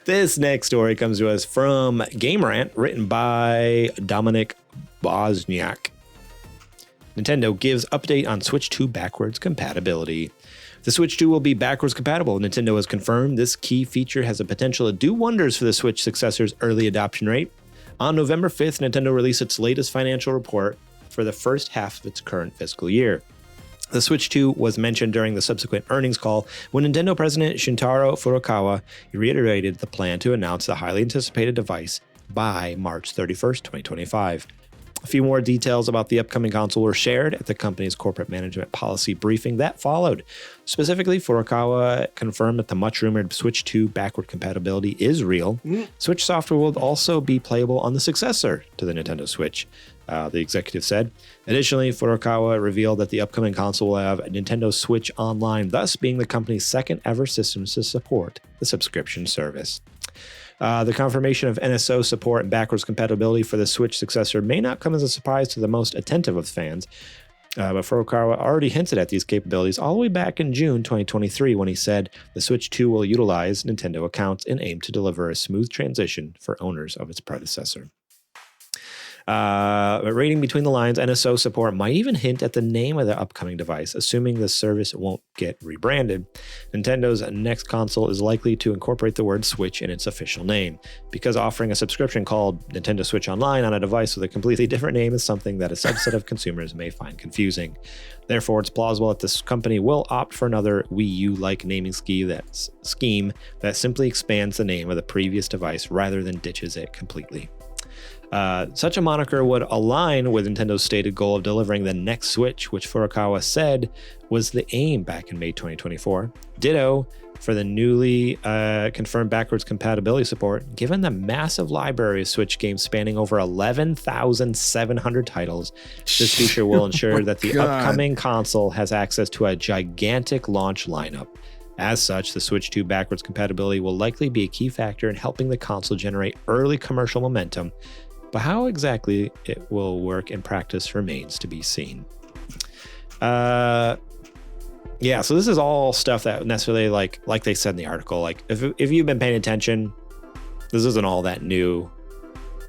This next story comes to us from Game Rant, written by Dominic Bosniak. Nintendo gives update on Switch 2 backwards compatibility. The Switch 2 will be backwards compatible. Nintendo has confirmed this key feature has the potential to do wonders for the Switch successor's early adoption rate. On November 5th, Nintendo released its latest financial report for the first half of its current fiscal year. The Switch 2 was mentioned during the subsequent earnings call when Nintendo President Shintaro Furukawa reiterated the plan to announce the highly anticipated device by March 31st, 2025. A few more details about the upcoming console were shared at the company's corporate management policy briefing that followed. Specifically, Furukawa confirmed that the much-rumored Switch 2 backward compatibility is real. Switch software will also be playable on the successor to the Nintendo Switch, the executive said. Additionally, Furukawa revealed that the upcoming console will have Nintendo Switch Online, thus being the company's second ever system to support the subscription service. The confirmation of NSO support and backwards compatibility for the Switch successor may not come as a surprise to the most attentive of fans, but Furukawa already hinted at these capabilities all the way back in June 2023 when he said the Switch 2 will utilize Nintendo accounts and aim to deliver a smooth transition for owners of its predecessor. But reading between the lines, NSO support might even hint at the name of the upcoming device, assuming the service won't get rebranded. Nintendo's next console is likely to incorporate the word Switch in its official name, because offering a subscription called Nintendo Switch Online on a device with a completely different name is something that a subset of consumers may find confusing. Therefore, it's plausible that this company will opt for another Wii U-like naming scheme that simply expands the name of the previous device rather than ditches it completely. Such a moniker would align with Nintendo's stated goal of delivering the next Switch, which Furukawa said was the aim back in May 2024. Ditto for the newly confirmed backwards compatibility support. Given the massive library of Switch games spanning over 11,700 titles, this feature will ensure that the upcoming console has access to a gigantic launch lineup. As such, the Switch 2 backwards compatibility will likely be a key factor in helping the console generate early commercial momentum, but how exactly it will work in practice remains to be seen. So this is all stuff that necessarily, like they said in the article, like if you've been paying attention, this isn't all that new,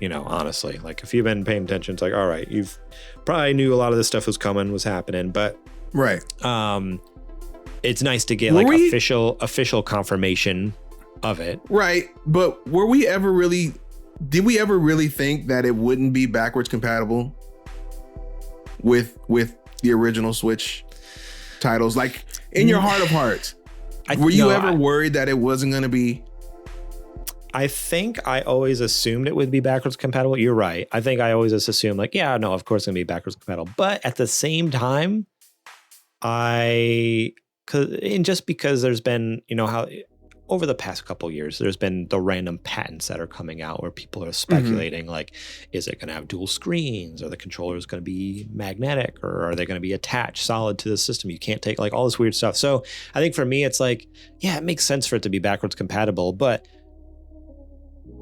honestly. Like if you've been paying attention, it's like, all right, you've probably knew a lot of this stuff was coming, was happening, but right. It's nice to get official confirmation of it. Right. But did we ever really think that it wouldn't be backwards compatible with the original Switch titles? Like in your heart of hearts, were you ever worried that it wasn't going to be? I think I always assumed it would be backwards compatible. You're right. I think I always just assumed of course it's going to be backwards compatible. But at the same time, just because there's been, how over the past couple of years, there's been the random patents that are coming out where people are speculating, like, is it going to have dual screens? Are the controllers going to be magnetic, or are they going to be attached solid to the system? You can't take all this weird stuff. So I think for me, it's like, yeah, it makes sense for it to be backwards compatible. But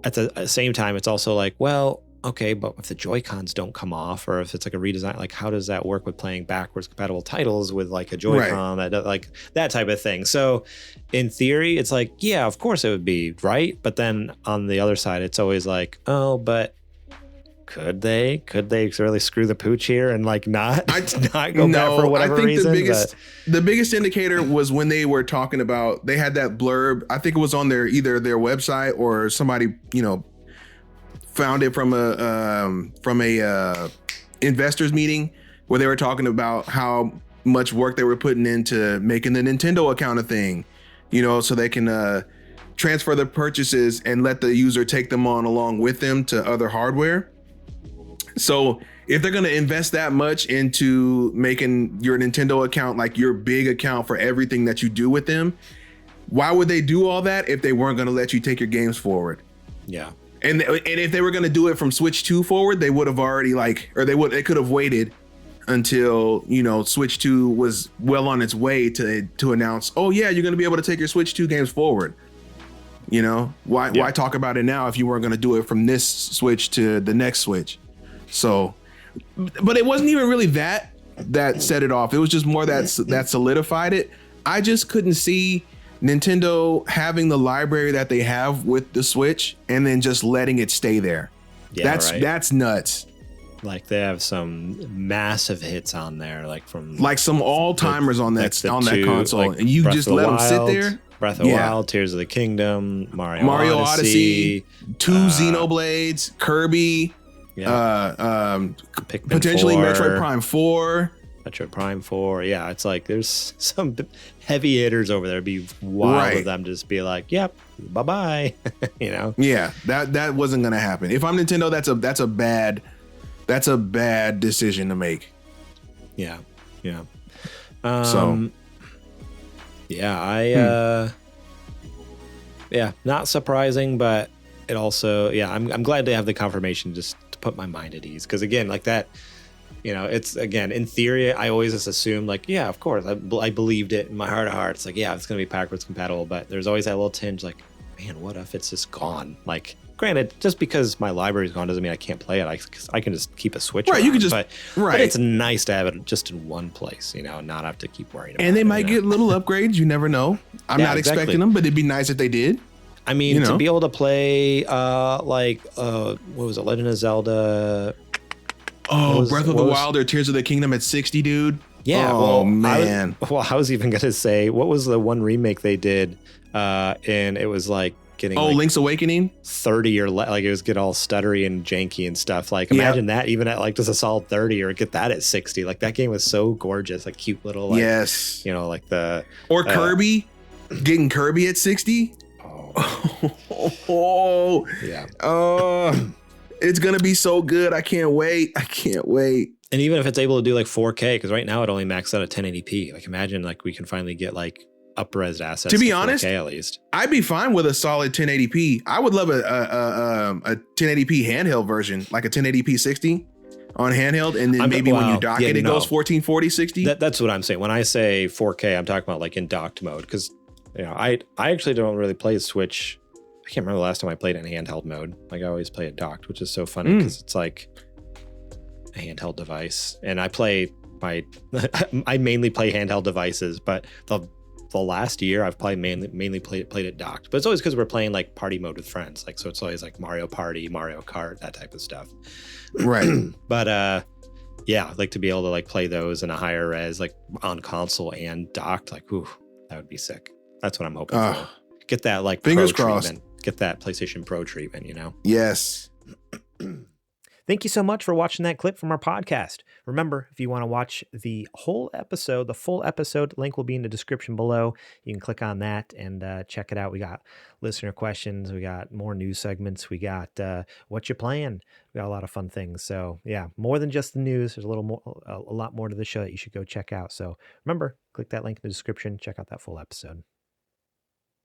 at the same time, it's also like, well, okay, but if the Joy-Cons don't come off, or if it's like a redesign, like how does that work with playing backwards compatible titles with like a Joy-Con, that type of thing. So in theory, it's like, yeah, of course it would be, right? But then on the other side, it's always like, oh, but could they really screw the pooch here and not go back for whatever reason? The biggest indicator was when they were talking about, they had that blurb, I think it was on either their website or somebody, found it from a investors meeting where they were talking about how much work they were putting into making the Nintendo account a thing, so they can transfer the purchases and let the user take them on along with them to other hardware. So if they're going to invest that much into making your Nintendo account like your big account for everything that you do with them, why would they do all that if they weren't going to let you take your games forward? Yeah. And if they were going to do it from Switch 2 forward, they would have already they could have waited until, Switch 2 was well on its way to announce, oh yeah, you're going to be able to take your Switch 2 games forward. Why talk about it now if you weren't going to do it from this Switch to the next Switch? So, but it wasn't even really that set it off. It was just more that solidified it. I just couldn't see Nintendo having the library that they have with the Switch and then just letting it stay there. Yeah, that's nuts. Like they have some massive hits on there, like from like some all timers on that that console, like and you Breath just of the let them sit Wild, there. Breath of the Wild, Tears of the Kingdom, Mario Odyssey, 2 Xenoblades, Kirby, Pikmin potentially 4, Metroid Prime 4. Metroid Prime 4. Yeah, it's like there's some heavy hitters over there. It'd be wild of them to just be like, yep, bye-bye. You know? Yeah, that wasn't gonna happen. If I'm Nintendo, that's a bad decision to make. Yeah. Yeah. Not surprising, but it also, I'm glad to have the confirmation just to put my mind at ease. Because again, like that, you know, it's, again, in theory, I always just assumed like, yeah, of course, I believed it in my heart of hearts. Like, yeah, it's going to be backwards compatible, but there's always that little tinge like, man, what if it's just gone? Like, granted, just because my library's gone doesn't mean I can't play it. I can just keep a Switch. Right, around, you can just, but it's nice to have it just in one place, you know, and not have to keep worrying about it. And they might get little upgrades. You never know. I'm not expecting them, but it'd be nice if they did. I mean, to be able to play, what was it, Legend of Zelda? Oh, Breath of the Wild or Tears of the Kingdom at 60, dude. Yeah. Oh, man. I was even going to say, what was the one remake they did? And it was like getting Link's Awakening 30 or like it was get all stuttery and janky and stuff. Like imagine that even at like just a solid 30 or get that at 60. Like that game was so gorgeous, like cute little, like, you know, like the Kirby, getting Kirby at 60. Oh, yeah. It's gonna be so good. I can't wait. And even if it's able to do like 4K, because right now it only maxes out at 1080p. Like imagine like we can finally get like up-res assets. To be honest, 4K at least, I'd be fine with a solid 1080p. I would love a 1080p handheld version, like a 1080p 60 on handheld, and then maybe when you dock it goes 1440 60. That's what I'm saying. When I say 4K, I'm talking about like in docked mode, because you know I actually don't really play Switch. I can't remember the last time I played it in handheld mode. Like I always play it docked, which is so funny because it's like a handheld device, and I mainly play handheld devices, but the last year I've probably mainly played it docked. But it's always because we're playing like party mode with friends, like so it's always like Mario Party, Mario Kart, that type of stuff. Right. But like to be able to like play those in a higher res, like on console and docked, like ooh, that would be sick. That's what I'm hoping for. Get that like fingers pro crossed. Treatment. Get that PlayStation Pro treatment, you know? Yes. Thank you so much for watching that clip from our podcast. Remember, if you want to watch the full episode, link will be in the description below. You can click on that and check it out. We got listener questions. We got more news segments. We got what you playing. We got a lot of fun things. So yeah, more than just the news. There's a lot more to the show that you should go check out. So remember, click that link in the description. Check out that full episode.